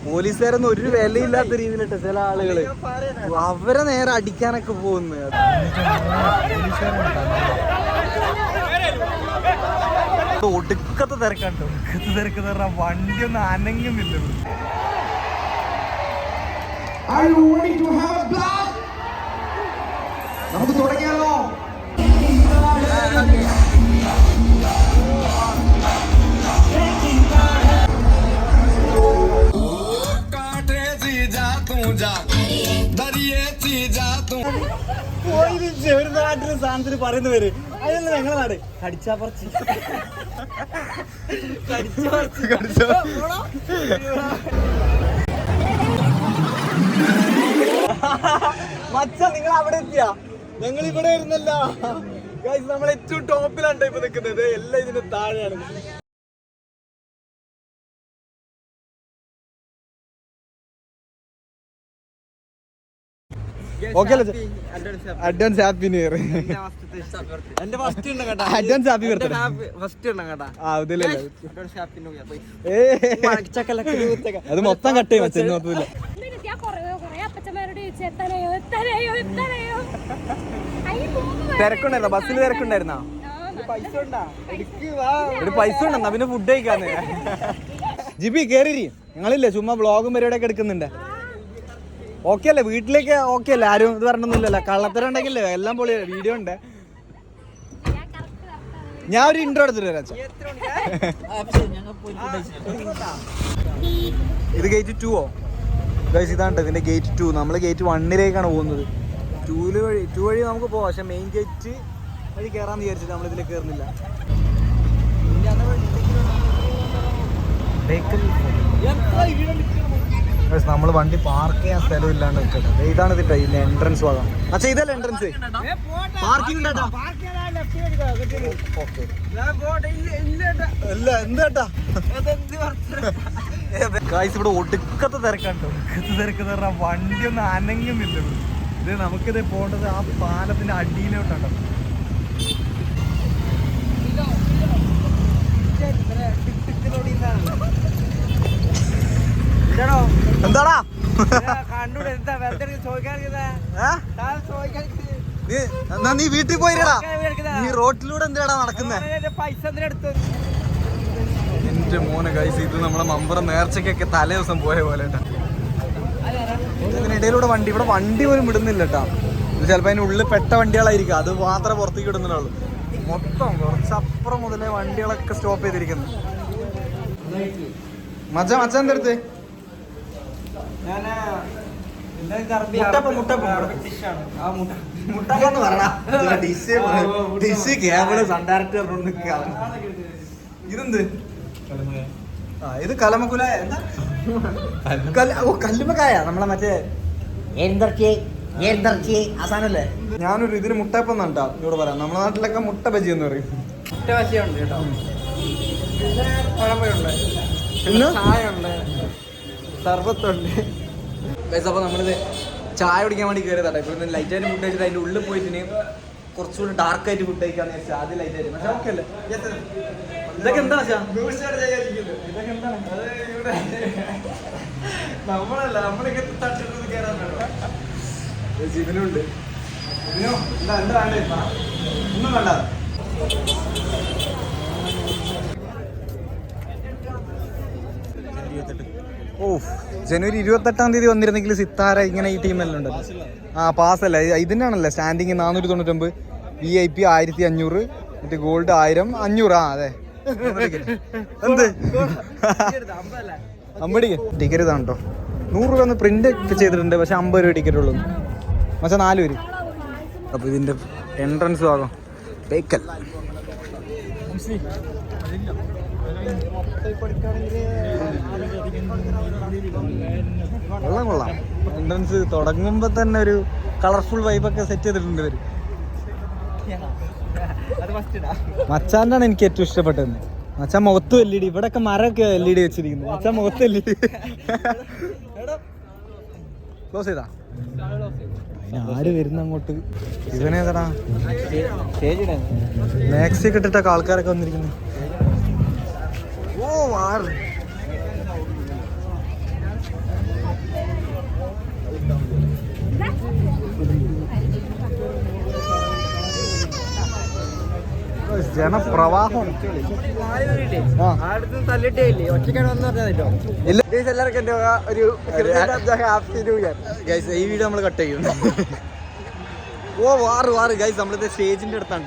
പോലീസുകാരൊന്നും ഒരു വിലയില്ലാത്ത രീതിയിലിട്ട് ചില ആളുകള് അവരെ നേരെ അടിക്കാനൊക്കെ പോകുന്നു. ഒടുക്കത്തെ തിരക്കാട്ടോ, ഒടുക്കത്തെ തിരക്ക് പറഞ്ഞാൽ വണ്ടി ഒന്നും അനങ്ങുന്നില്ല. നമുക്ക് തുടങ്ങിയാലോ? ഒരു നാട്ടില് സാധനത്തിന് പറയുന്ന പേര് അതല്ല ഞങ്ങളെ നാട് കടിച്ചാപ്പറച്ചി. മച്ച നിങ്ങൾ അവിടെ എത്തിയാ? ഞങ്ങൾ ഇവിടെ ഇരുന്നല്ല, നമ്മൾ ഏറ്റവും ടോപ്പിലാണ് ഇപ്പൊ നിൽക്കുന്നത്. എല്ലാം ഇതിന് താഴെയാണ്. Advance happy new year. Advance happy birthday. അത് മൊത്തം കട്ട് ചെയ്യും അച്ഛൻ, നോക്കില്ല. തിരക്കുണ്ടായിരുന്നോ? ബസ്സിൽ തിരക്കുണ്ടായിരുന്നോ? പൈസ ഉണ്ടെന്നാ പിന്നെ ഫുഡ് കഴിക്കാന്ന്. ജിബി കേറി, ഞങ്ങളില്ലേ ചുമ്മാ വ്ളോഗും പരിപാടിയൊക്കെ എടുക്കുന്നുണ്ട്. ഓക്കെ അല്ലേ? വീട്ടിലേക്ക് ഓക്കെ അല്ലേ? ആരും ഇത് പറഞ്ഞൊന്നുമില്ലല്ലോ. കള്ളത്തരം ഉണ്ടെങ്കിലേ എല്ലാം പൊളി. വീഡിയോ ഉണ്ട്. ഞാൻ ഒരു ഇൻട്രോ എടുത്തിട്ട് വരാം. ഇത് ഗേറ്റ് 2ഓ? ഇതാണ് ഇതിന്റെ ഗേറ്റ് 2. നമ്മള് ഗേറ്റ് 1ലേക്കാണ് പോകുന്നത്. 2 വഴി നമുക്ക് പോവാം, പക്ഷെ മെയിൻ ഗേറ്റ് വഴി കയറാന്ന് വിചാരിച്ചിട്ട് നമ്മൾ ഇതിലേക്ക് കയറുന്നില്ല. നമ്മൾ വണ്ടി പാർക്ക് ചെയ്യാൻ സ്ഥലം ഇല്ലാണ്ട് നിൽക്കട്ടെ. ഇതാണ് ഇതിന്റെ എൻട്രൻസ് ഭാഗം. അച്ഛാ ഇതല്ല എൻട്രൻസ്, പാർക്കിംഗ് എന്താ? ഇവിടെ ഒടുക്കത്തെ തിരക്കാണ്ടോ, ഒടുക്കത്തെ തിരക്ക് പറഞ്ഞാൽ വണ്ടി ഒന്നും അനങ്ങുന്നില്ല. ഇത് നമുക്കിത് പോകേണ്ടത് ആ പാലത്തിന്റെ അടിയിലോട്ടാണ്. എന്താടാ എന്നാ നീ വീട്ടിൽ പോയിരടാ. നീ റോട്ടിലൂടെ എന്തിനാടാ നടക്കുന്നേ? എന്റെ മോനെ ഗൈസ്, ഇത് നമ്മളെ മമ്പറ നേർച്ചക്കൊക്കെ തലേ ദിവസം പോയ പോലെ. ഇതിനിടയിലൂടെ വണ്ടി, ഇവിടെ വണ്ടി പോലും വിടുന്നില്ല കേട്ടാ. ഇത് ചിലപ്പോ അതിന് ഉള്ളിൽ പെട്ട വണ്ടികളായിരിക്കും, അത് മാത്രമേ പുറത്തേക്ക് വിടുന്നുള്ളൂ. മൊത്തം കുറച്ചപ്പുറം മുതലേ വണ്ടികളൊക്കെ സ്റ്റോപ്പ് ചെയ്തിരിക്കുന്നു. മച്ചാൻ എന്തെടുത്ത്? ഇതെന്ത്? ഇത് കലമക്കുലായ കല്ലുമക്കായ, നമ്മളെ മറ്റേ സാധനല്ലേ? ഞാനൊരു ഇതിന് മുട്ടയപ്പം കണ്ടാ ഇവിടെ പറയാം. നമ്മുടെ നാട്ടിലൊക്കെ മുട്ട ബജി എന്ന് പറയും. മുട്ട ബജിയുണ്ട് കേട്ടോ, പിന്നെ ചായ ഉണ്ട്, സർബത്തുണ്ട്. അപ്പൊ നമ്മളിത് ചായ കുടിക്കാൻ വേണ്ടി കയറിയതാട്ടെ. ഇപ്പൊ ലൈറ്റായിട്ട് ഫുഡ് കഴിച്ചിട്ട് അതിന്റെ ഉള്ളിൽ പോയിട്ട് കുറച്ചുകൂടി ഡാർക്ക് ആയിട്ട് ഫുഡ് കഴിക്കാന്ന് വെച്ചാൽ ആദ്യം ലൈറ്റ് ആയിട്ട്. പക്ഷെ ഓക്കെ അല്ലേ? ഇതൊക്കെ എന്താ നമ്മളല്ല, നമ്മളിങ്ങനെ തട്ടിട്ട് കയറാൻ ഇതിനുണ്ട്. ഇതിനോ എന്താ എന്താ വേണ്ടേ? ഒന്നും വേണ്ട. ഓ, ജനുവരി 28-ാം തീയതി വന്നിരുന്നെങ്കിൽ സിത്താര ഇങ്ങനെ ഈ ടീമെല്ലാം ഉണ്ട്. പാസ്സല്ല, ഇതിൻ്റെ ആണല്ലേ സ്റ്റാൻഡിങ് 499, VIP 1500, മറ്റേ ഗോൾഡ് 1000, 500. അതെ, എന്ത് 50 ടിക്കറ്റ് ഇതാണ് കേട്ടോ. 100 രൂപ ഒന്ന് പ്രിന്റ് ഒക്കെ ചെയ്തിട്ടുണ്ട്, പക്ഷെ 50 രൂപ ടിക്കറ്റ് ഉള്ളൂ. പക്ഷെ 4 പേര്. അപ്പോൾ ഇതിൻ്റെ എൻട്രൻസ് ഭാഗം ബേക്കൽ. കൊള്ളാം. എൻട്രൻസ് തുടങ്ങുമ്പോ തന്നെ ഒരു കളർഫുൾ വൈബൊക്കെ സെറ്റ് ചെയ്തിട്ടുണ്ട് ഇവര്. മച്ചാൻ്റെ ആണ് എനിക്ക് ഏറ്റവും ഇഷ്ടപ്പെട്ടത്. മച്ചാൻ മുഖത്തും LED, ഇവിടെയൊക്കെ മരമൊക്കെ LED വെച്ചിരിക്കുന്നു. മച്ചാൻ മുഖത്ത് LED. ക്ലോസ് ചെയ്താ? ആര് വരുന്ന അങ്ങോട്ട്? ഇവനേതാടാ മാക്സി ഒക്കെ ഇട്ടിട്ടൊക്കെ ആൾക്കാരൊക്കെ വന്നിരിക്കുന്നു. ഓ, മാറ്. ജനപ്രവാഹം എല്ലാവർക്കും എന്റെ ഒരു ഈ വീഡിയോ നമ്മൾ കട്ട് ചെയ്യും. ഓ വാറ് ഗൈസ്, നമ്മളിത് സ്റ്റേജിന്റെ അടുത്താണ്.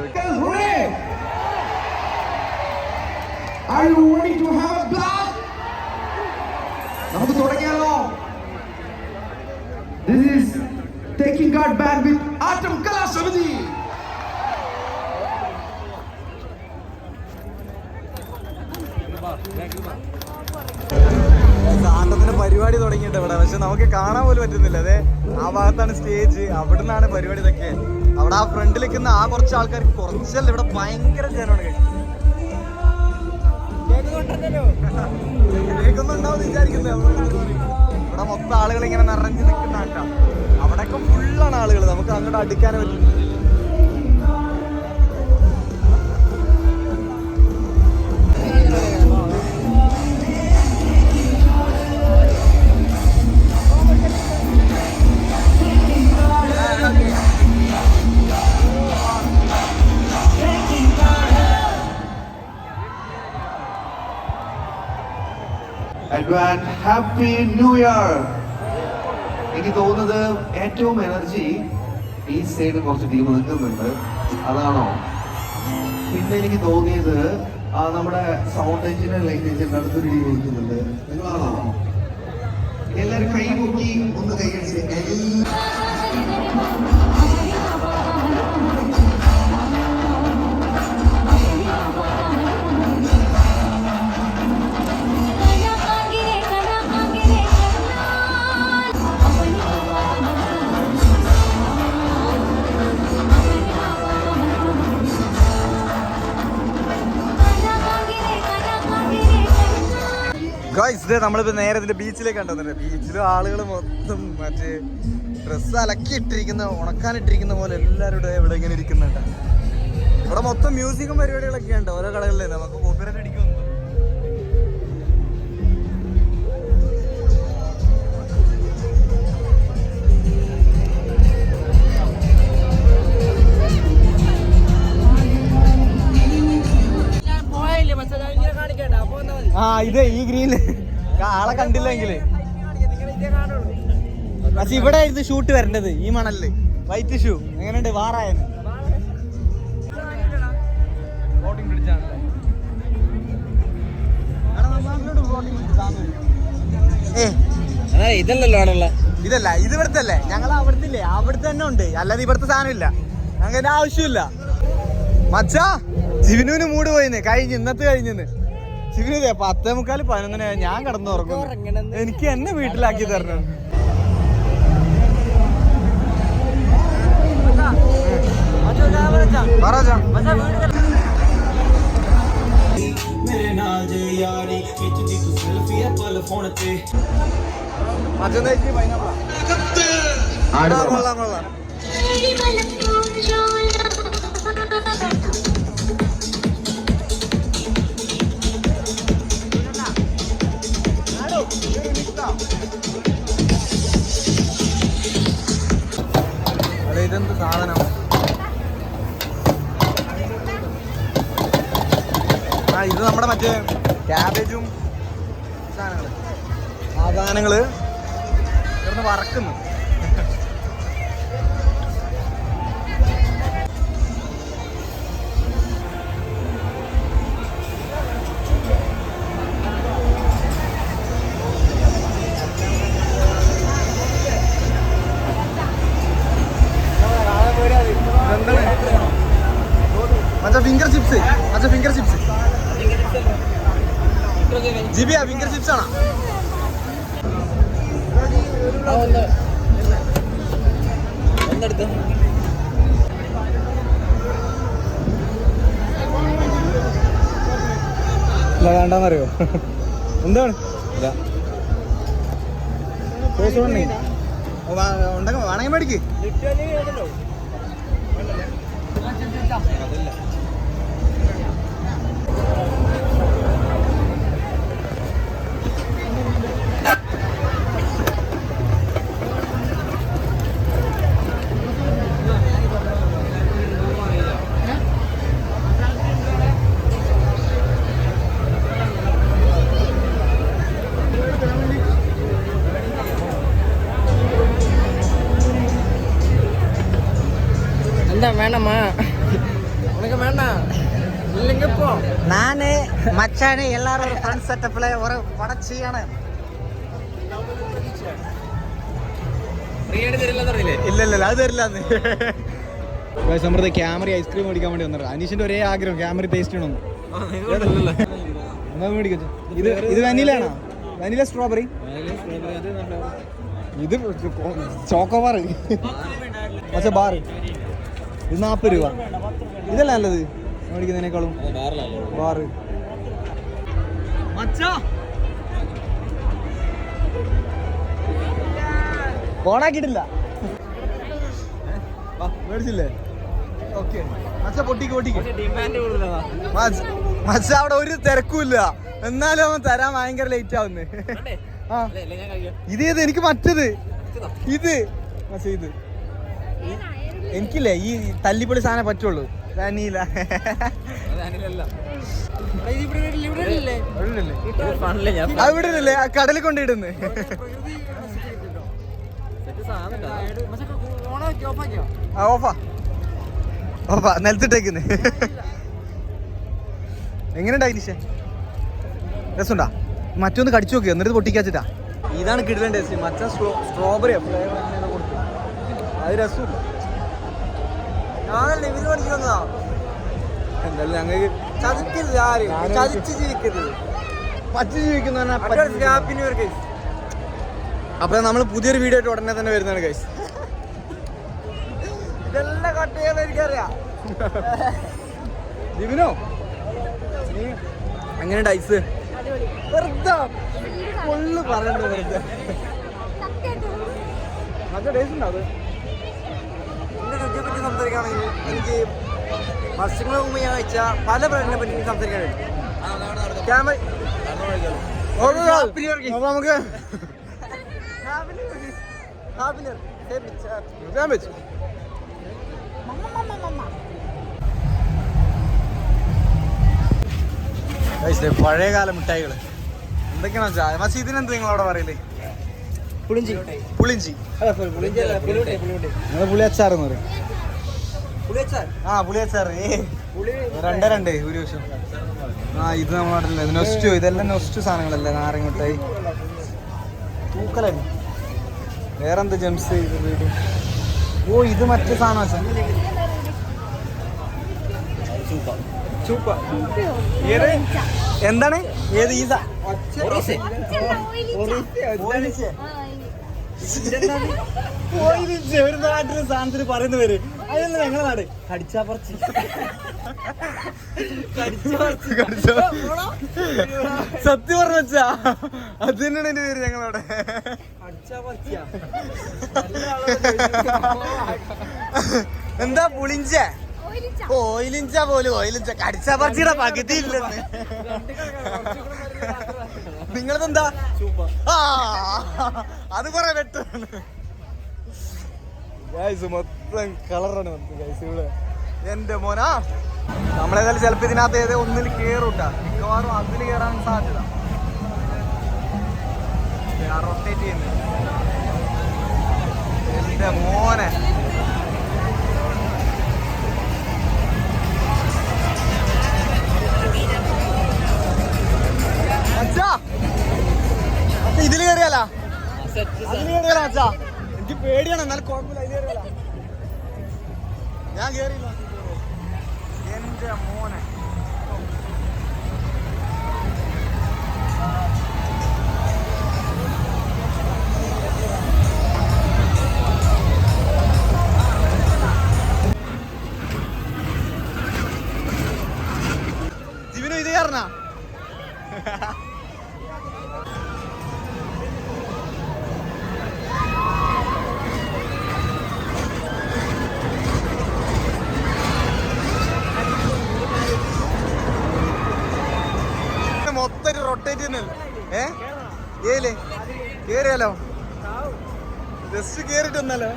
നമുക്ക് തുടങ്ങിയാലോ? This is Taking God Band with Atam Kala Samiti. ആട്ടത്തിന് പരിപാടി തുടങ്ങിയിട്ട് ഇവിടെ, പക്ഷെ നമുക്ക് കാണാൻ പോലും പറ്റുന്നില്ല. അതെ, ആ ഭാഗത്താണ് സ്റ്റേജ്, അവിടെ നിന്നാണ് പരിപാടി. ഇതൊക്കെ അവിടെ ആ ഫ്രണ്ടിൽ നിൽക്കുന്ന ആ കുറച്ച് ആൾക്കാർ കുറച്ചല്ല, ഇവിടെ ഭയങ്കര ജനമാണ്. കേൾക്കൊന്നും ഉണ്ടാവും വിചാരിക്കുന്നത്. ഇവിടെ മൊത്തം ആളുകൾ ഇങ്ങനെ നിറഞ്ഞു നിൽക്കുന്ന ആട്ടാ. അവിടെയൊക്കെ ഫുള്ളാണ് ആളുകൾ, നമുക്ക് അങ്ങോട്ട് അടുക്കാനേ പറ്റും. Advance Happy New Year. എനിക്ക് തോന്നുന്നത് ഏറ്റവും എനർജി ഈ സൈഡ് കുറച്ച് ടീം നിൽക്കുന്നുണ്ട്, അതാണോ? പിന്നെ എനിക്ക് തോന്നിയത് നമ്മുടെ സൗണ്ട് എഞ്ചിനീയർ ലൈറ്റ് എഞ്ചിനീയർ അടുത്തൊരു ടീം നിൽക്കുന്നുണ്ട്. നിങ്ങളാണോ? എല്ലാവരും കൈ പൊക്കി ഒന്ന് കൈയടിച്ച്. നമ്മളിപ്പോ നേരെ ഇതിന്റെ ബീച്ചിലേക്ക് കണ്ടു. ബീച്ചിലും ആളുകൾ മൊത്തം മറ്റേ ഡ്രസ്സ് അലക്കിയിട്ടിരിക്കുന്ന, ഉണക്കാനിട്ടിരിക്കുന്ന പോലെ എല്ലാവരും ഇവിടെ ഇങ്ങനെ ഇരിക്കുന്നുണ്ട്. ഇവിടെ മൊത്തം മ്യൂസിക്കും പരിപാടികളൊക്കെ ഉണ്ട് ഓരോ കടകളിലേ. നമുക്ക് കോപ്പിറൈറ്റ് അടിക്കുന്നു. ഇത് ഈ ഗ്രീനില് ആളെ കണ്ടില്ലെങ്കില്. പക്ഷെ ഇവിടെ ഇത് ഷൂട്ട് വരേണ്ടത് ഈ മണലില്. വൈറ്റ് ഷൂ എങ്ങനെയുണ്ട്? വാറായന് ഇതല്ലല്ലോ ആണുള്ള. ഇതല്ല, ഇത് ഇവിടുത്തെ അല്ലേ? ഞങ്ങൾ അവിടുത്തെ അവിടുത്തെ തന്നെ ഉണ്ട്, അല്ലാതെ ഇവിടുത്തെ സാധനം ഇല്ല. അങ്ങനെ ആവശ്യമില്ല. മച്ചാ ജിവിനുവിന് മൂട് പോയിന്ന് കഴിഞ്ഞ്, ഇന്നത്തെ കഴിഞ്ഞെന്ന്. ശിവന് 10:45-11 ഞാൻ കിടന്നു ഉറങ്ങും. എനിക്ക് എന്നെ വീട്ടിലാക്കി തരണം. ഇതെന്ത് സാധനം? ഇത് നമ്മുടെ മറ്റേ ക്യാബേജും സാധനങ്ങള്, ആ സാധനങ്ങള് കിടന്ന് വറക്കുന്നു. ഫിംഗർ ചിപ്സ്, ഫിംഗർ ചിപ്സ് ജിബിയാ, ഫിംഗർ ചിപ്സ് ആണോ? ഒന്നെടുത്ത് വേണ്ടെന്നറിയോ? എന്താണ് വേണമെങ്കിൽ മേടിക്ക്. உனக்கு வேண்டாம் இல்லைங்க போ. நானு மச்சானு எல்லாரும் ஒரு ஃப்ரெண்ட் செட்டப்ல ஒரு படம் ചെയ്യാണ്. ഇല്ല അത് തരില്ല. നമ്മുടെ ക്യാമറ ഐസ്ക്രീം മേടിക്കാൻ വേണ്ടി വന്നത്. അനീഷിന്റെ ഒരേ ആഗ്രഹം ക്യാമറ ടേസ്റ്റ് ചെയ്യണമെന്ന്. ഇത് വനില ആണോ? വനില സ്ട്രോബെറി, ഇത് ചോക്കോബാർ, പക്ഷെ ബാർ ഇത് 40 രൂപ. ഇതല്ല നല്ലത് മേടിക്കുന്നതിനേക്കാളും ബാറ്. ഓണാക്കിയിട്ടില്ല, മേടിച്ചില്ലേ? ഓക്കെ പൊട്ടിക്ക്. മച്ച അവിടെ ഒരു തിരക്കുമില്ല, എന്നാലും അവൻ തരാൻ ഭയങ്കര ലേറ്റ് ആവുന്നു. ഇത് എനിക്ക് മറ്റത് ഇത് ഇത് എനിക്കില്ലേ ഈ തല്ലിപ്പൊളി സാധനം പറ്റുള്ളൂ. വാനില അവിടെ കടലിൽ കൊണ്ടിടുന്നു. ഓഫാ നിലത്തിട്ടേക്കുന്നു. എങ്ങനെയുണ്ടായി? രസമുണ്ടാ? മറ്റൊന്ന് കടിച്ചു നോക്കി എന്നിട്ട് പൊട്ടിക്കാച്ചിട്ടാ. ഇതാണ് കിടുന്ന ടേസ്റ്റ്. മറ്റ സ്ട്രോബെറി ഫ്ലേവർ അങ്ങനെ കൊടുത്തു, അത് രസമില്ല. ഞാനല്ലേ ഇതിന് പഠിക്കുന്നതാ. എന്തായാലും ഞങ്ങൾക്ക് ചതിക്കരുത്, ആരും ചതിച്ച് ജീവിക്കരുത്. പച്ച് ജീവിക്കുന്ന അപ്പൊ നമ്മൾ പുതിയൊരു വീഡിയോ ആയിട്ട് ഉടനെ തന്നെ വരുന്നതാണ് ഗൈസ്. ഇതെല്ലാം കട്ട് ചെയ്യാൻ എനിക്കറിയാം. ജിബിനോ അങ്ങനെ ഡൈസ് വെറുതെ കൊള്ളു പറയണ്ട, വെറുതെ നല്ല ടേസ്റ്റ് ഉണ്ട്. അത് എന്റെ രുചിയെ പറ്റി സംസാരിക്കുകയാണെങ്കിൽ എനിക്ക് വർഷങ്ങൾക്ക് മുമ്പ് ഞാൻ കഴിച്ച പല ബ്രാൻഡിനെ പറ്റി എനിക്ക് സംസാരിക്കാൻ കഴിയും. പഴയകാല മിഠായികൾ എന്തൊക്കെയാണെന്ന് വെച്ചാൽ മച്ചി ഇതിനെന്ത് നിങ്ങളവിടെ പറയില്ലേ? പുളിഞ്ചി. നിങ്ങൾ പുളിയച്ചാർ എന്ന് പറയും. പുളിയച്ചാർ 2 ഒരു വർഷം. ഇത് നമ്മളെ നൊസ്റ്റു, ഇതെല്ലാം നൊസ്റ്റു സാധനങ്ങളല്ലേ. നാരങ്ങ മിഠായി, തൂക്കലരി, വേറെന്ത് ജംസ് ഇത് വീടും. ഇത് മറ്റേ സാധനം വെച്ചാൽ എന്താണ്? ഏത് ഈസ? ഒരു നാട്ടിലെ സാധനത്തിന് പറയുന്ന പേര് അതല്ല ഞങ്ങളെ നാട്. കടിച്ചാപ്പറച്ചി. സത്യം പറഞ്ഞു വെച്ചാ അത് തന്നെയാണ് എന്റെ പേര് ഞങ്ങളവിടെ. എന്താ പുളിഞ്ച? ഓയിലിഞ്ച പോലും ഓയിലിഞ്ച. കടിച്ചാപ്പറച്ചിയുടെ പകുതി ഇല്ലെന്ന്. നിങ്ങളതെന്താ? അത് കുറെ വെട്ടാണ്. മൊത്തം കളറാണ് ഇവിടെ. എന്റെ മോനാ നമ്മളേതായാലും ചിലപ്പോ ഇതിനകത്ത് ഏതോ ഒന്നിൽ കേറൂട്ടാ. മിക്കവാറും അതിൽ കയറാൻ സാധ്യത. റൊട്ടേറ്റ് ചെയ്യുന്നത് എന്റെ മോനെ. ഇതില് കയറിയാലോ? അതില് കയറിയാലോ അച്ഛാ? എനിക്ക് പേടിയാണ്, എന്നാലും കുഴപ്പമില്ല. അതില് കയറിയാലോ? ഞാൻ കേറിയില്ല. എന്റെ മോനെ ജിവിനു ഇത് കയറണ? മൊത്തം റൊട്ടേറ്റ് ചെയ്യുന്നല്ലേ? ഏലേ കേറിയാലോ? ജസ്റ്റ് കേറിട്ട് വന്നാലോ?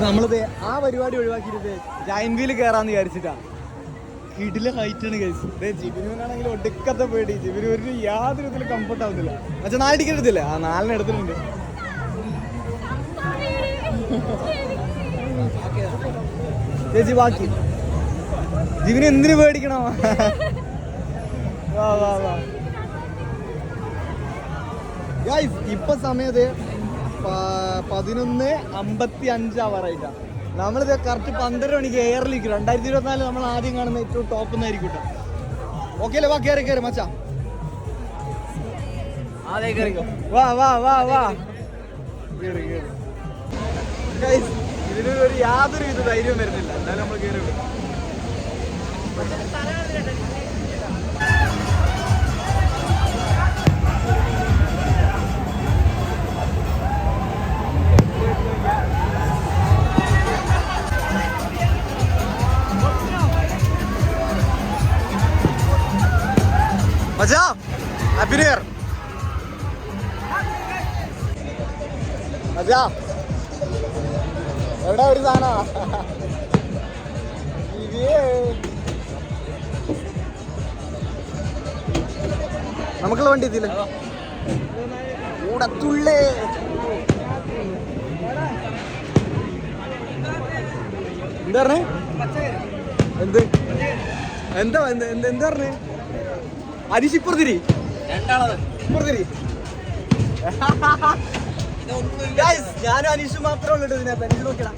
നമ്മളിത് ആ പരിപാടി ഒഴിവാക്കിയിട്ട് ജൈന്റ് വീല് കയറാന്ന് വിചാരിച്ചിട്ടാ. വീട്ടിലെ ഹൈറ്റ് ആണ് ഗൈസ്. ജിബിനുവിനാണെങ്കിൽ ഒടുക്കത്തെ പേടി. ജിബിന് ഒരു യാതൊരു ഇതിലും കംഫർട്ട് ആവുന്നില്ല. പക്ഷെ 4 ടിക്കറ്റ് എടുത്തില്ലേ? 4 എടുത്തിട്ടുണ്ട്. ചേച്ചി ബാക്കി ജിവിന് എന്തിനു പേടിക്കണോ? വാ വാ വാ ഗൈസ്, ഇപ്പൊ സമയത്ത് 11:55 ആവാറായിട്ടാ. നമ്മളിത് കറക്റ്റ് 12 മണിക്ക് എയറിലിരിക്കും. 2024 നമ്മൾ ആദ്യം കാണുന്ന ഏറ്റവും ടോപ്പ് എന്നായിരിക്കും കേട്ടോ. ഓക്കെ അല്ലേ? വാ കയറി കയറി മച്ചാ. വാ വാ വാ വാ കേറി കേറി. ഗൈസ്, ഇതിനൊരു യാതൊരു വിധ ധൈര്യം വരുന്നില്ല. എന്തായാലും നമ്മൾ കയറി വിടും. മച്ചാ, ഹാപ്പി ന്യൂ ഇയർ. മച്ചാ, എവിടെ ഒരു സാധന നമുക്കുള്ള വണ്ടി എത്തിയില്ലേ? കൂടത്തുള്ളേ എന്താ പറഞ്ഞേ? എന്ത് എന്താ എന്താ പറഞ്ഞേ? അരിശ് ഇപ്പുറത്തിരി ഇപ്പുറത്തിരി. ഞാനും അനീഷും മാത്രമേ ഉള്ളൂ ഇതിനകത്ത്. അനീഷ് നോക്കിടാ.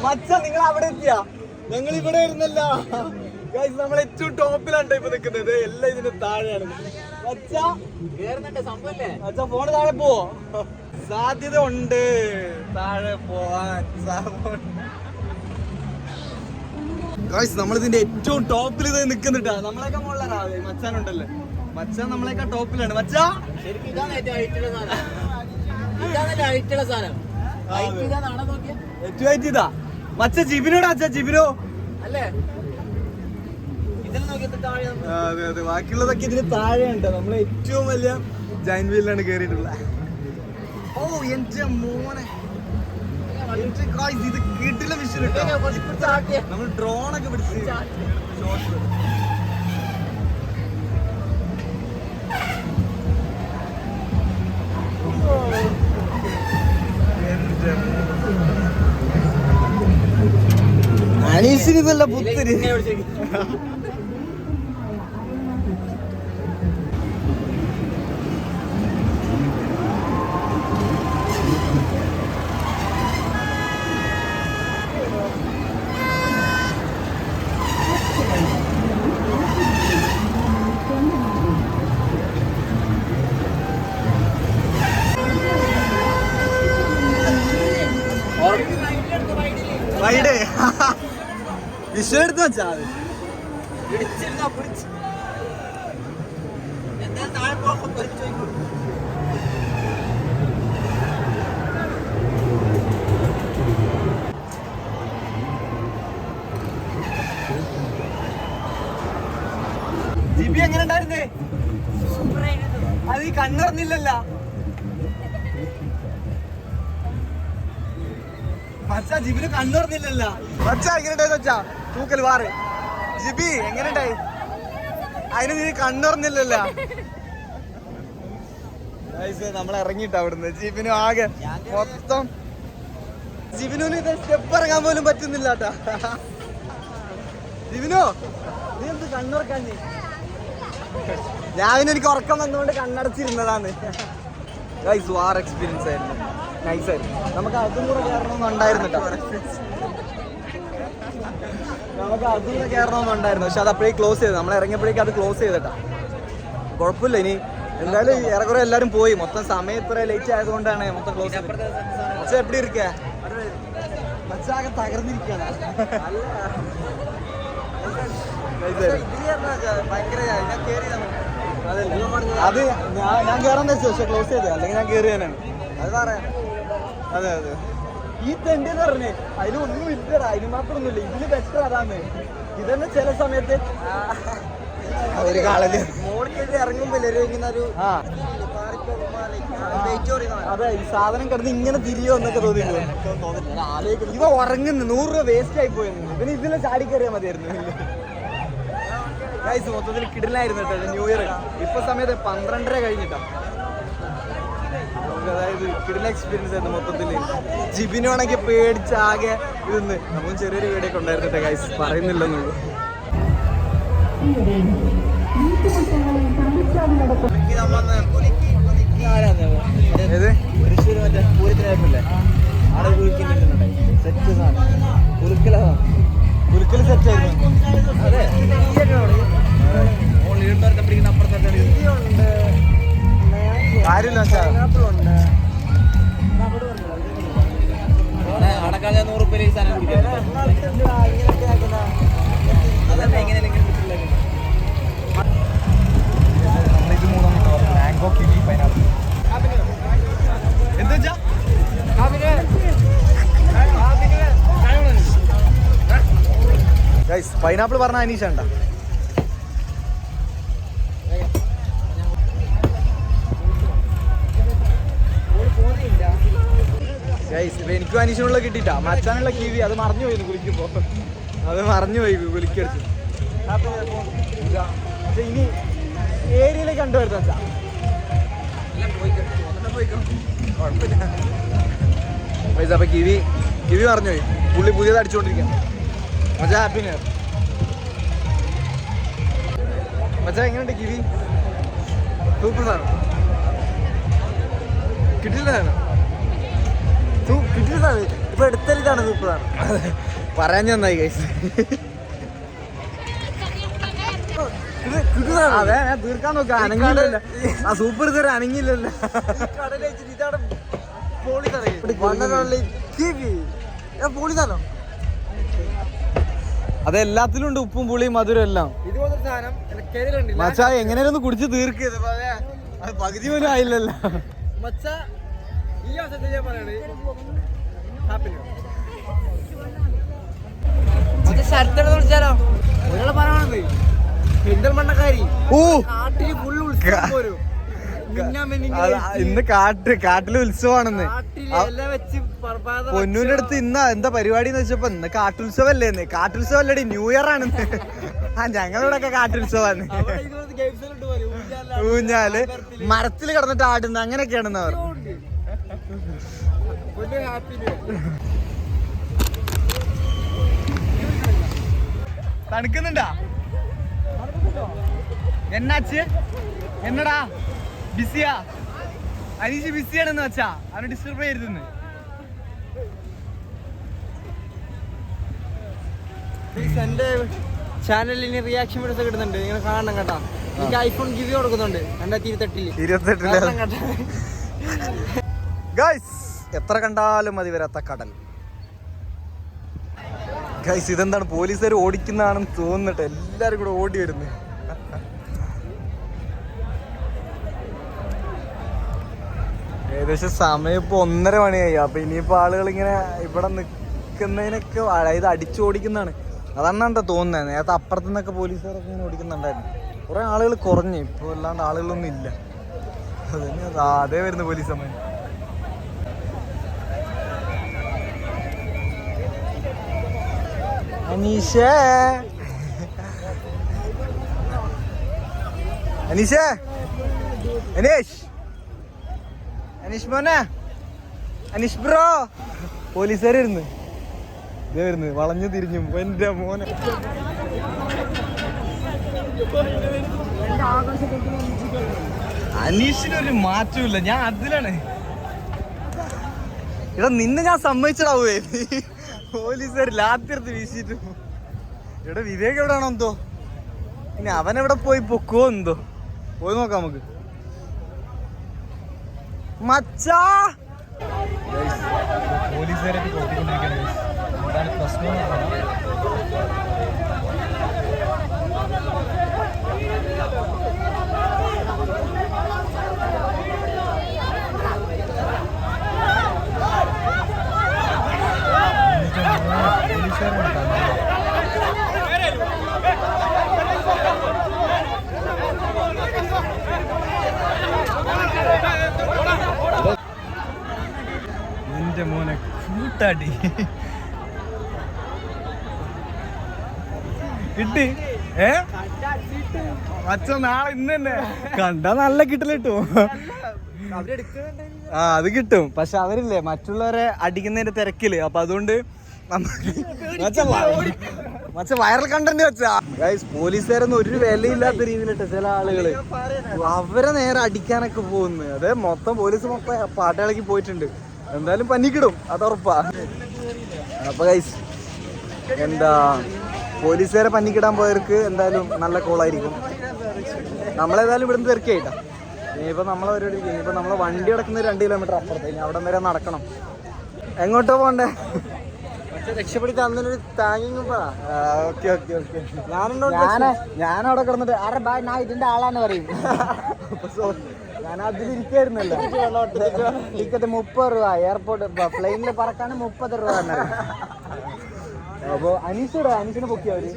മച്ച, നിങ്ങൾ അവിടെ എത്തിയാ? ഞങ്ങൾ ഇവിടെ ഇരുന്നല്ല. ഗൈസ്, നമ്മൾ ഏറ്റവും ടോപ്പിലാണ് ഇപ്പൊ നിൽക്കുന്നത്. എല്ലാം ഇതിന് താഴെയാണ്. മച്ച ഫോണ് താഴെ പോവോ? സാധ്യത ഉണ്ട് താഴെ പോവാൻ. ഗൈസ്, നമ്മളിതിന്റെ ഏറ്റവും ടോപ്പിൽ ഇത് നിൽക്കുന്നുട്ടാ. നമ്മളെയൊക്കെ മുകളിലാ. മച്ചാനുണ്ടല്ലേ, മച്ചാൻ നമ്മളെയൊക്കെ ടോപ്പിലാണ്. മച്ചാ, ഏറ്റവും ഹൈറ്റ് ഇതാ. മച്ച ജിബിനോടാ. അച്ഛാ ജിബിനോ അല്ലേ? അതെ അതെ, ബാക്കിയുള്ളതൊക്കെ ഇതിന് താഴെയുണ്ട്. നമ്മള് ഏറ്റവും വലിയ ജൈന്റ് വീലിലാണ് കേറിയിട്ടുള്ളത്. ഓ എന്റെ മോനെ, ഇത് കിട്ടില്ല വിഷയം. നമ്മൾ ഡ്രോണൊക്കെ പിടിച്ച് അനീസിന് ഇതല്ല പുത്തിരി. റൈഡ് വിഷയം എടുത്ത് വെച്ചാ ജിബി എങ്ങനെ ഉണ്ടായിരുന്നേ? അത് ഈ കണ്ണറിഞ്ഞില്ലല്ല. മച്ചാ, ജിബിന് കണ്ണുറന്നില്ലല്ല. മച്ചാ, എങ്ങനെയുണ്ടായിരുന്നു വെച്ചാ തൂക്കൽ വാറ്? ജിബി എങ്ങനെയുണ്ടായി? അതിന് നീ കണ്ണുറന്നില്ലല്ല. നമ്മൾ ഇറങ്ങിയിട്ട അവിടുന്ന്. ജിബിനു ആകെ മൊത്തം, ജിബിനു ഇത് സ്റ്റെപ്പ് ഇറങ്ങാൻ പോലും പറ്റുന്നില്ല കേട്ടാ. ജിബിനു, നീ എന്ത് കണ്ണുറക്കാൻ? ഞാൻ എനിക്ക് ഉറക്കം വന്നുകൊണ്ട് കണ്ണടച്ചിരുന്നതാണ്. വാർ എക്സ്പീരിയൻസ് ആയിരുന്നു. നൈസായിരുന്നു. നമുക്ക് അതും കൂടെ കയറണമെന്നുണ്ടായിരുന്നു കേട്ടോ. നമുക്ക് അതും കൂടെ കയറണമെന്നുണ്ടായിരുന്നു. പക്ഷെ അത് അപ്പോഴേ ക്ലോസ് ചെയ്ത്. നമ്മൾ ഇറങ്ങിയപ്പോഴേക്കും അത് ക്ലോസ് ചെയ്തിട്ടാ. കുഴപ്പമില്ല. ഇനി എന്തായാലും ഏറെക്കുറെ എല്ലാവരും പോയി. മൊത്തം സമയം ഇത്ര ലേറ്റ് ആയതുകൊണ്ടാണ് മൊത്തം ക്ലോസ് ചെയ്തത്. പക്ഷെ എപ്പിടി ഇരിക്കാ? മച്ചാകെ തകർന്നിരിക്കുകയാണ്. അത് ഞാൻ കയറാൻ വെച്ചു. പക്ഷെ ക്ലോസ് ചെയ്തത്. അല്ലെങ്കിൽ ഞാൻ കയറി തന്നെയാണ്. അത് പറയാം. അതെ അതെ, ഈ തെണ്ടി എന്ന് പറഞ്ഞേ അതിലൊന്നും ഇല്ലടാ. അതിന് മാത്രമൊന്നുമില്ല. ഇതിന് ബെറ്റർ അതാണ്. ഇതന്നെ ചില സമയത്ത് ഒരു കാളല് മോളിലേക്ക് ഇറങ്ങുമ്പോ അതെ, ഈ സാധനം കിടന്ന് ഇങ്ങനെ തിരിയോ എന്നൊക്കെ തോന്നിപ്പോ. ഇവ ഉറങ്ങുന്നു. 100 രൂപ വേസ്റ്റ് ആയി പോയിരുന്നു. ഇവന് ഇതിലെ ചാടി കയറിയാൽ മതിയായിരുന്നു. ഗൈസ്, മൊത്തത്തിൽ കിടിലായിരുന്നു കേട്ടോ ന്യൂ ഇയർ. ഇപ്പൊ സമയത്ത് 12:30 കഴിഞ്ഞിട്ടാ. അതായത് കിടിലൻ എക്സ്പീരിയൻസ് ആയിരുന്നു മൊത്തത്തില്. ജിബിനാണെങ്കിൽ പേടിച്ചാകെ ഇതൊന്ന് നമുക്ക് ചെറിയൊരു വീടൊക്കെ ഉണ്ടായിരുന്നിട്ട് ഗൈസ് പറയുന്നില്ലെന്നുള്ളൂ. ഏത് തൃശ്ശൂർ മറ്റേ പൂരത്തിനായിരുന്നില്ലേ ആടെ കുളിക്കുന്നുണ്ടായി സെറ്റ് സാധനം കുലുക്കൽ സെറ്റ് ആയിരുന്നു. അതെ പിടിക്കുന്ന അപ്പുറത്തെ കാര്യമില്ല അടക്കാതെ 100 രൂപ ഈ സാധനം കുടിക്കാം. അതന്നെ എങ്ങനെയെങ്കിലും ഇത് മൂന്നാം മാംഗോ കിവി പൈനാപ്പിൾ എന്താ വെച്ചാ ഗൈസ് പൈനാപ്പിൾ പറഞ്ഞ അനീഷ ഉണ്ടോ? ഗൈസ് ഇപ്പൊ എനിക്കും അനീഷിനുള്ള കിട്ടിയിട്ടാ. മച്ചാനുള്ള കിവി അത് മറന്നു പോയിരുന്നു കുളിക്കുമ്പോ. അത് മറന്നു പോയി കുളിക്കടിച്ചു. പക്ഷെ ഇനി ഏരിയയിലേക്ക് കണ്ടുവരുന്ന വെച്ചാ കുഴപ്പമില്ല. പൈസ അപ്പൊ കിവി മറന്നു പോയി. പുള്ളി പുതിയത് അടിച്ചുകൊണ്ടിരിക്കുക. മച്ചാ ഹാപ്പി ന്യൂ ഇയർ. മച്ചാ എങ്ങനെയുണ്ട് കിവി? സൂപ്പർ സാധനം കിട്ടില്ല സാധനം കിട്ടിയ സാധനം ഇപ്പൊ എടുത്തലിതാണ് സൂപ്പർ സാധനം. പറയാൻ നന്നായി ഗൈസ്. അതെ ഞാൻ തീർക്കാൻ നോക്കാം. അനങ്ങില്ലല്ലോ ആ സൂപ്പർ ഇതുവരെ അനങ്ങില്ലല്ലോ. അതെല്ലാത്തിലും ഉണ്ട് ഉപ്പും പുളിയും മധുരം എല്ലാം. മച്ചാ എങ്ങനെയാലും ഒന്ന് കുടിച്ച് തീർക്കിയത് അത് പകുതി പോലും ആയില്ലല്ലോ. ഇന്ന് കാട്ടില് ഉത്സവമാണെന്ന്. പൊന്നൂന്റെ അടുത്ത് ഇന്ന എന്താ പരിപാടി എന്ന് വെച്ചപ്പോ ഇന്ന് കാട്ടുത്സവല്ലേ? കാട്ടുത്സവം അല്ലടി, ന്യൂ ഇയർ ആണെന്ന്. ആ ഞങ്ങളിവിടെ ഒക്കെ കാട്ടുത്സവാണ്. ഊഞ്ഞാല് മരത്തില് കിടന്നിട്ട് ആടുന്ന അങ്ങനെയൊക്കെയാണെന്ന് അവർ. തണുക്കുന്നുണ്ടാ? എന്നാച്ച് എന്നടാ ബിസിയാ? അനീഷ് ബിസിയാണെന്ന് വെച്ചാ അവനെ ഡിസ്റ്റർബ് ചെയ്തിരുന്നു. എന്റെ ചാനലിന് റിയാക്ഷൻ വീഡിയോസ് ഒക്കെ ഇടുന്നുണ്ട്, നിങ്ങൾ കാണണം കേട്ടാ. എനിക്ക് ഐഫോൺ ഗിവ് കൊടുക്കുന്നുണ്ട് 2028. ഗൈസ് എത്ര കണ്ടാലും മതി വരാത്ത കടൽ. ഗൈസ് ഇതെന്താണ് പോലീസുകാർ ഓടിക്കുന്നതാണെന്ന് തോന്നിട്ട് എല്ലാരും കൂടെ ഓടി വരുന്നു. ഏകദേശം സമയം ഇപ്പൊ 1:30 മണിയായി. അപ്പൊ ഇനിയിപ്പോ ആളുകൾ ഇങ്ങനെ ഇവിടെ നിക്കുന്നതിനൊക്കെ അതായത് അടിച്ചോടിക്കുന്നതാണ്. അതാണ് തോന്നുന്നത്. നേരത്തെ അപ്പുറത്തു നിന്നൊക്കെ പോലീസുകാരൊക്കെ ഇങ്ങനെ ഓടിക്കുന്നുണ്ടായിരുന്നു. കുറെ ആളുകൾ കുറഞ്ഞു, ഇപ്പൊ അല്ലാണ്ട് ആളുകളൊന്നും ഇല്ല. അതന്നെ അതേ വരുന്നു പോലീസ് സമയം. അനീഷേ അനീഷേ അനീഷ് മോനെ, അനീഷ് ബ്രോ. പോലീസുകാർ വരുന്നു, ഇതേ വരുന്നു വളഞ്ഞു തിരിഞ്ഞും. എന്റെ മോനെ അനീഷിനൊരു മാറ്റമില്ല. ഞാൻ അതിലാണ്. ഇവിടെ നിന്നെ ഞാൻ സമ്മതിച്ചിടാവേ. പോലീസുകാർ ലാത്തിർത്ത് വീശിട്ടു. ഇവിടെ വിവേക് എവിടെയാണോ എന്തോ, ഇനി അവനെവിടെ പോയി പൊക്കുവോ എന്തോ. പോയി നോക്കാം നമുക്ക്. മച്ചാ പോലീസുകാരൊക്കെ കൊത്തിക്കൊണ്ടിരിക്കുകയാണ്. എന്താണ് പ്രശ്നം? എന്റെ മോനെ കൂട്ടാടി കിട്ടി. മച്ച നാളെ ഇന്ന് തന്നെ കണ്ടാ നല്ല കിട്ടലിട്ടു. ആ അത് കിട്ടും. പക്ഷെ അവരില്ലേ മറ്റുള്ളവരെ അടിക്കുന്നതിന്റെ തിരക്കില്, അപ്പൊ അതുകൊണ്ട് മച്ച വൈറൽ കണ്ടന്റ് വെച്ചാ പോലീസുകാരൊന്നും ഒരു വിലയില്ലാത്ത രീതിയിലിട്ട് ചില ആളുകള് അവരെ നേരെ അടിക്കാനൊക്കെ പോകുന്നു. അതെ മൊത്തം പോലീസ് മൊത്തം പാട്ടുകളൊക്കെ പോയിട്ടുണ്ട്. എന്തായാലും പന്നിക്കിടും, അത് ഉറപ്പാ. അപ്പൊ ഗൈസ് എന്താ പോലീസുകാരെ പന്നിക്കിടാൻ പോയവർക്ക് എന്തായാലും നല്ല കോളായിരിക്കും. നമ്മളേതായാലും ഇവിടുന്ന് തിരക്കായിട്ടാ. ഇനിയിപ്പോൾ നമ്മളെ പരിപാടി ഇനിയിപ്പോൾ നമ്മളെ വണ്ടി കിടക്കുന്ന 2 കിലോമീറ്റർ അപ്പുറത്ത്. ഇനി അവിടെ വരെ നടക്കണം. എങ്ങോട്ടോ പോണ്ടേ? രക്ഷപ്പെടുത്തി അന്നൊരു താങ്ങിങ് പറ. Okay okay okay. ഞാനവിടെ കിടന്നിട്ട് അരെ ബാ ഞാൻ ഇതിന്റെ ആളാന്ന് പറയും. ഞാൻ അതിലിരിക്കായിരുന്നല്ലോ. ടിക്കറ്റ് 30 രൂപ, എയർപോർട്ട് പ്ലെയിനിൽ പറക്കാണ് 30 രൂപ. അപ്പൊ അനീഷിനെ പൊക്കി അവര്.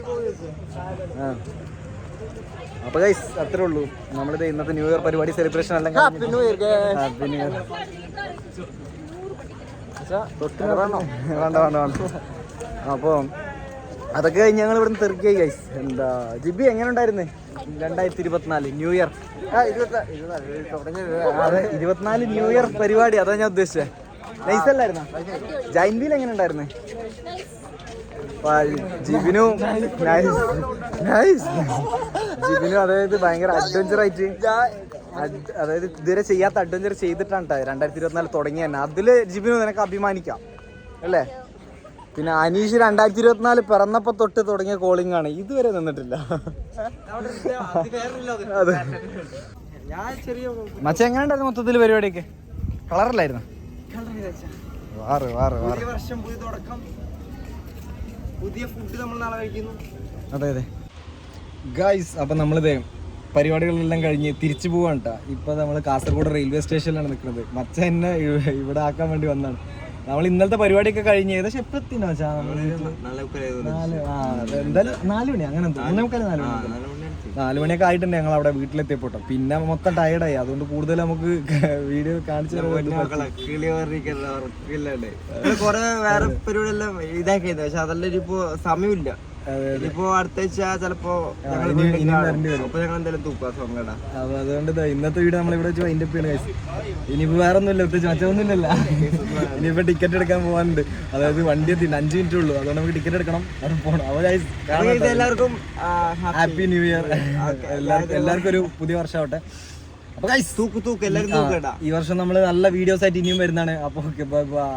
അപ്പൊ ഗൈസ് അത്രേ ഉള്ളൂ. നമ്മളിത് ഇന്നത്തെ ന്യൂ ഇയർ പരിപാടി സെലിബ്രേഷൻ എല്ലാം happy new year. Happy new year. വേണ്ട വേണ്ട വേണ്ട. അപ്പോൾ അതൊക്കെ കഴിഞ്ഞ് ഞങ്ങൾ ഇവിടുന്ന് തെറിക്കായി ഗൈസ്. എന്താ ജിബി എങ്ങനെ ഉണ്ടായിരുന്നു 2024 ന്യൂ ഇയർ? അതെ 24 ന്യൂ ഇയർ പരിപാടി, അതാ ഞാൻ ഉദ്ദേശിച്ചത്. നൈസ് അല്ലായിരുന്നോ? ജൈൻബിയിൽ എങ്ങനെ ഉണ്ടായിരുന്നു? ജിബിനു ജിബിനു അതായത് ഭയങ്കര അഡ്വഞ്ചർ ആയിട്ട്, അതായത് ഇതുവരെ ചെയ്യാത്ത അഡ്വഞ്ചർ ചെയ്തിട്ടാണ് 2024 തുടങ്ങി തന്നെ. അതില് ജിബിനു നിനക്ക് അഭിമാനിക്കാം അല്ലേ? പിന്നെ അനീഷ് 2024 പിറന്നപ്പോ തൊട്ട് തുടങ്ങിയ കോളിംഗ് ആണ്, ഇതുവരെ നിന്നിട്ടില്ല. അതെ മച്ച എങ്ങനെ ഉണ്ടായിരുന്നു മൊത്തത്തിൽ പരിപാടിയൊക്കെ? കളറിലായിരുന്നു? പുതിയ ഫുഡ് നമ്മൾ നാളെ കഴിക്കുന്നു. അതെ അതെ ഗൈസ്. അപ്പം നമ്മളിത് പരിപാടികളെല്ലാം കഴിഞ്ഞ് തിരിച്ചു പോവാണ് കേട്ടോ. ഇപ്പം നമ്മൾ കാസർഗോഡ് റെയിൽവേ സ്റ്റേഷനിലാണ് നിൽക്കുന്നത്. മച്ച എന്നെ ഇവിടെ ആക്കാൻ വേണ്ടി വന്നതാണ്. നമ്മൾ ഇന്നലത്തെ പരിപാടിയൊക്കെ കഴിഞ്ഞ് ഏകദേശം എപ്പോൾ എത്തിനോ വെച്ചാൽ എന്തായാലും 4 മണി അങ്ങനെ 4 മണിയൊക്കെ ആയിട്ടുണ്ട് ഞങ്ങൾ അവിടെ വീട്ടിലെത്തിയപ്പോട്ടോ. പിന്നെ മൊത്തം ടയർഡായി, അതുകൊണ്ട് കൂടുതൽ നമുക്ക് വീഡിയോ കാണിച്ചു കൊറേ വേറെ പരിപാടി എല്ലാം ഇതാക്കിയത്. പക്ഷെ അതെല്ലാം ഇനിയിപ്പോ സമയമില്ല. ഇനിയിപ്പോ അടുത്ത ആഴ്ച ചിലപ്പോ ഞങ്ങൾ എന്തായാലും തൂക്കാം സോങ്ങടാ. അപ്പൊ അതുകൊണ്ട് ഇന്നത്തെ വീഡിയോ നമ്മൾ ഇവിടെ വെച്ച് വൈൻഡപ്പ് ചെയ്യണം ഗൈസ്. ഇനിയിപ്പോ വേറെ ഒന്നുമില്ല, പ്രത്യേകിച്ച് മറ്റൊന്നുമില്ലല്ലോ. ഇനിയിപ്പോ ടിക്കറ്റ് എടുക്കാൻ പോകാനുണ്ട്. അതായത് വണ്ടി എത്തിണ്ട് 5 മിനിറ്റ് ഉള്ളൂ, അതുകൊണ്ട് നമുക്ക് ടിക്കറ്റ് എടുക്കണം, അവിടെ പോകണം. അപ്പൊ ഗൈസ് എല്ലാവർക്കും ഹാപ്പി ന്യൂ ഇയർ. എല്ലാവർക്കും ഒരു പുതിയ വർഷം ആവട്ടെ. അപ്പൊ ഗൈസ് തൂക്ക് എല്ലാവരും തൂക്കടാ. ഈ വർഷം നമ്മൾ നല്ല വീഡിയോസ് ആയിട്ട് ഇനിയും വരുന്നതാണ്. അപ്പൊ ഓക്കെ ബൈ ബൈ.